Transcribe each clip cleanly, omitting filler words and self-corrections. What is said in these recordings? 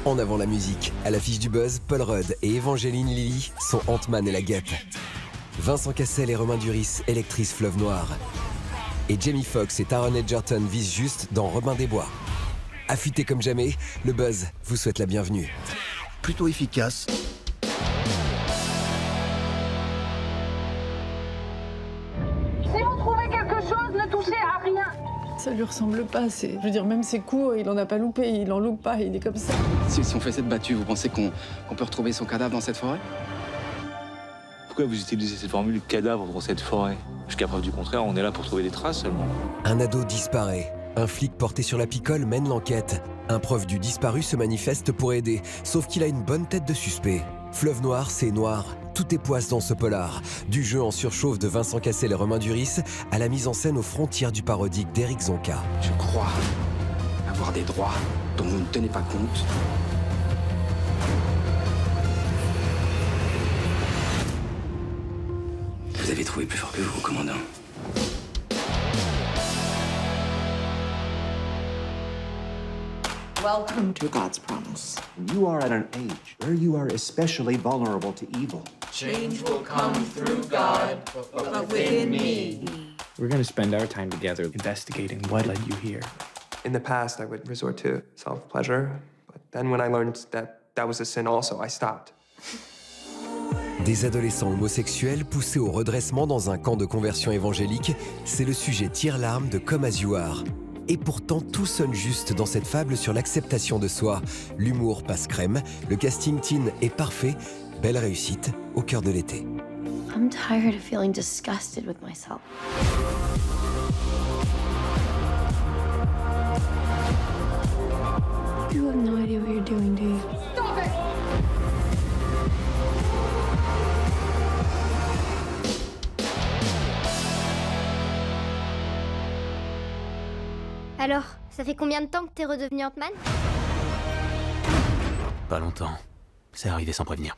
En avant la musique, à l'affiche du buzz, Paul Rudd et Evangeline Lilly sont Ant-Man et la Guêpe. Vincent Cassel et Romain Duris électrisent Fleuve Noir. Et Jamie Foxx et Taron Egerton visent juste dans Robin des Bois. Affûté comme jamais, le buzz vous souhaite la bienvenue. Plutôt efficace. Si vous trouvez quelque chose, ne touchez à rien. Ça lui ressemble pas, je veux dire, même ses coups, il en a pas loupé, il en loupe pas, il est comme ça. Si on fait cette battue, vous pensez qu'on peut retrouver son cadavre dans cette forêt? Pourquoi vous utilisez cette formule cadavre dans cette forêt? Jusqu'à preuve du contraire, on est là pour trouver des traces seulement. Un ado disparaît. Un flic porté sur la picole mène l'enquête. Un prof du disparu se manifeste pour aider, sauf qu'il a une bonne tête de suspect. Fleuve Noir, c'est noir. Tout est poisse dans ce polar. Du jeu en surchauffe de Vincent Cassel et Romain Duris à la mise en scène aux frontières du parodique d'Éric Zonka. Je crois avoir des droits dont vous ne tenez pas compte. Vous avez trouvé plus fort que vous, commandant. Welcome to God's promise. You are at an age where you are especially vulnerable to evil. Change will come through God, but within me. We're going to spend our time together investigating what led you here. In the past, I would resort to self-pleasure, but then when I learned that that was a sin also, I stopped. Des adolescents homosexuels poussés au redressement dans un camp de conversion évangélique, c'est le sujet tire-larme de Come As You Are. Et pourtant, tout sonne juste dans cette fable sur l'acceptation de soi. L'humour passe crème, le casting teen est parfait, belle réussite au cœur de l'été. I'm tired of feeling disgusted with myself. You have no idea what you're doing, do you? Stop it! Alors, ça fait combien de temps que t'es redevenu Ant-Man? Pas longtemps. C'est arrivé sans prévenir.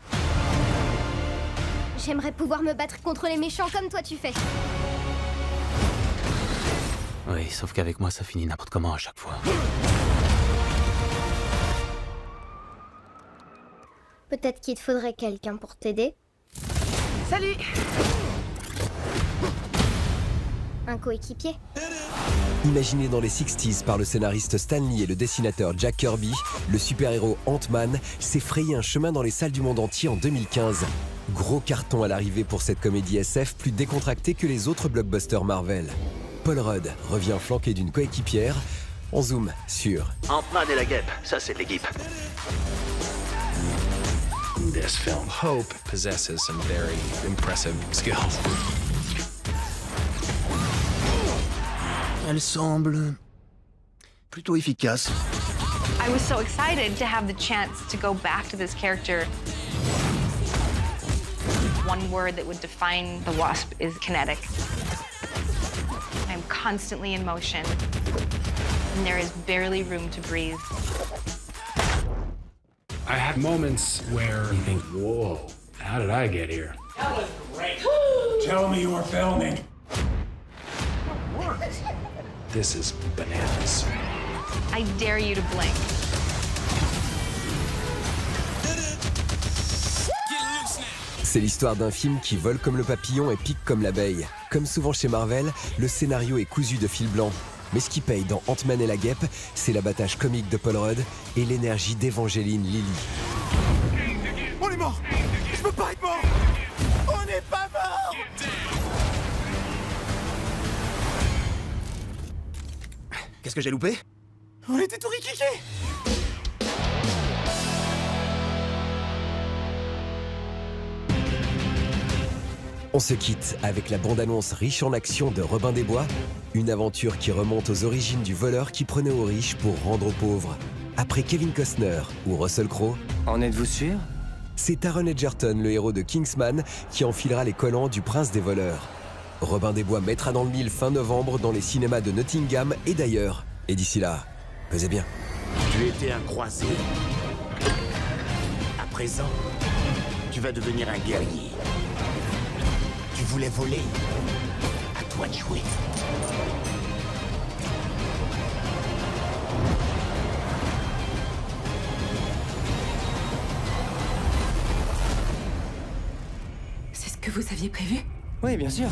J'aimerais pouvoir me battre contre les méchants comme toi tu fais. Oui, sauf qu'avec moi, ça finit n'importe comment à chaque fois. Peut-être qu'il te faudrait quelqu'un pour t'aider. Salut! Un coéquipier. Imaginé dans les 60s par le scénariste Stan Lee et le dessinateur Jack Kirby, le super-héros Ant-Man s'est frayé un chemin dans les salles du monde entier en 2015. Gros carton à l'arrivée pour cette comédie SF plus décontractée que les autres blockbusters Marvel. Paul Rudd revient flanqué d'une coéquipière. On zoome sur Ant-Man et la Guêpe, ça c'est l'équipe. This film, Hope, possesses some very impressive skills. Elle semble plutôt efficace. I was so excited to have the chance to go back to this character. One word that would define the Wasp is kinetic. I'm constantly in motion, and there is barely room to breathe. I had moments where you think, whoa, how did I get here? That was great. Tell me you were filming. This is bananas. I dare you to blink. C'est l'histoire d'un film qui vole comme le papillon et pique comme l'abeille. Comme souvent chez Marvel, le scénario est cousu de fil blanc. Mais ce qui paye dans Ant-Man et la Guêpe, c'est l'abattage comique de Paul Rudd et l'énergie d'Evangeline Lilly. On est mort! Je peux pas être mort! On n'est pas mort! Qu'est-ce que j'ai loupé? On était tout riquiqués! On se quitte avec la bande-annonce riche en action de Robin des Bois, une aventure qui remonte aux origines du voleur qui prenait aux riches pour rendre aux pauvres. Après Kevin Costner ou Russell Crowe, En êtes-vous sûr? c'est Taron Egerton, le héros de Kingsman, qui enfilera les collants du prince des voleurs. Robin des Bois mettra dans le mille fin novembre dans les cinémas de Nottingham et d'ailleurs. Et d'ici là, pesez bien. Tu étais un croisé. À présent, tu vas devenir un guerrier. Tu voulais voler. À toi de jouer. Vous aviez prévu? Oui, bien sûr.